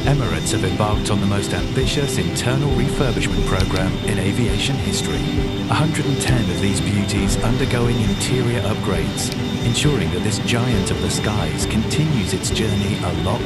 Emirates have embarked on the most ambitious internal refurbishment program in aviation history. 110 of these beauties undergoing interior upgrades, ensuring that this giant of the skies continues its journey a lot